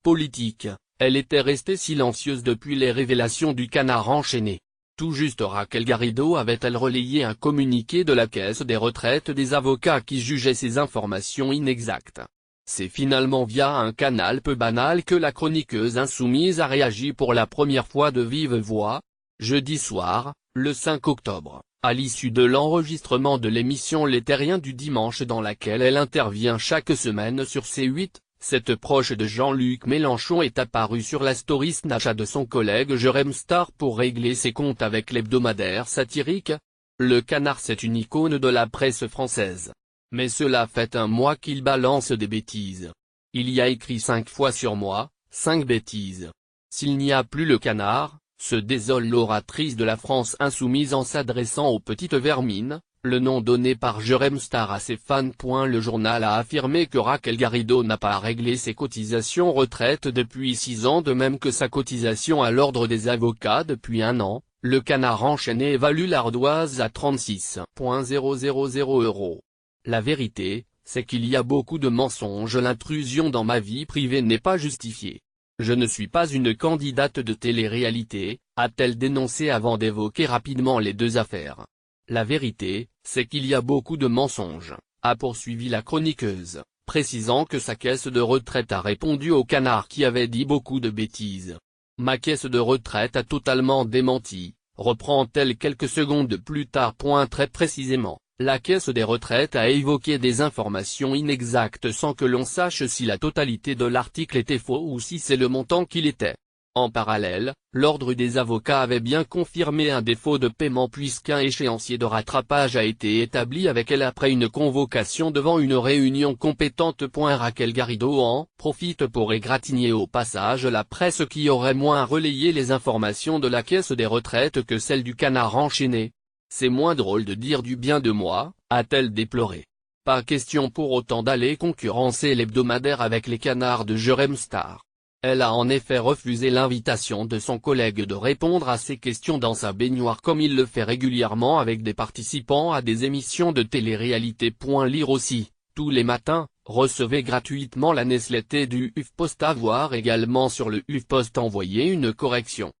politique, elle était restée silencieuse depuis les révélations du canard enchaîné. Tout juste Raquel Garrido avait-elle relayé un communiqué de la Caisse des retraites des avocats qui jugeait ces informations inexactes. C'est finalement via un canal peu banal que la chroniqueuse insoumise a réagi pour la première fois de vive voix. Jeudi soir, le 5 octobre, à l'issue de l'enregistrement de l'émission Les Terriens du dimanche dans laquelle elle intervient chaque semaine sur C8, cette proche de Jean-Luc Mélenchon est apparue sur la story Snapchat de son collègue Jérôme Star pour régler ses comptes avec l'hebdomadaire satirique. Le canard, c'est une icône de la presse française. Mais cela fait un mois qu'il balance des bêtises. Il y a écrit 5 fois sur moi, 5 bêtises. S'il n'y a plus le canard, se désole l'oratrice de la France insoumise en s'adressant aux petites vermines, le nom donné par Jérôme Star à ses fans. Le journal a affirmé que Raquel Garrido n'a pas réglé ses cotisations retraite depuis 6 ans, de même que sa cotisation à l'ordre des avocats depuis 1 an. Le canard enchaîné évalue l'ardoise à 36,000 €. La vérité, c'est qu'il y a beaucoup de mensonges. L'intrusion dans ma vie privée n'est pas justifiée. Je ne suis pas une candidate de télé-réalité, a-t-elle dénoncé avant d'évoquer rapidement les deux affaires. La vérité, c'est qu'il y a beaucoup de mensonges, a poursuivi la chroniqueuse, précisant que sa caisse de retraite a répondu au canard qui avait dit beaucoup de bêtises. Ma caisse de retraite a totalement démenti, reprend-elle quelques secondes plus tard. Très précisément, la caisse des retraites a évoqué des informations inexactes sans que l'on sache si la totalité de l'article était faux ou si c'est le montant qu'il était. En parallèle, l'ordre des avocats avait bien confirmé un défaut de paiement puisqu'un échéancier de rattrapage a été établi avec elle après une convocation devant une réunion compétente. Raquel Garrido en profite pour égratigner au passage la presse qui aurait moins relayé les informations de la caisse des retraites que celles du canard enchaîné. C'est moins drôle de dire du bien de moi, a-t-elle déploré. Pas question pour autant d'aller concurrencer l'hebdomadaire avec les canards de Jérôme Star. Elle a en effet refusé l'invitation de son collègue de répondre à ses questions dans sa baignoire comme il le fait régulièrement avec des participants à des émissions de télé-réalité. Lire aussi, tous les matins, recevez gratuitement la newsletter du HuffPost. À voir également sur le HuffPost. Envoyer une correction.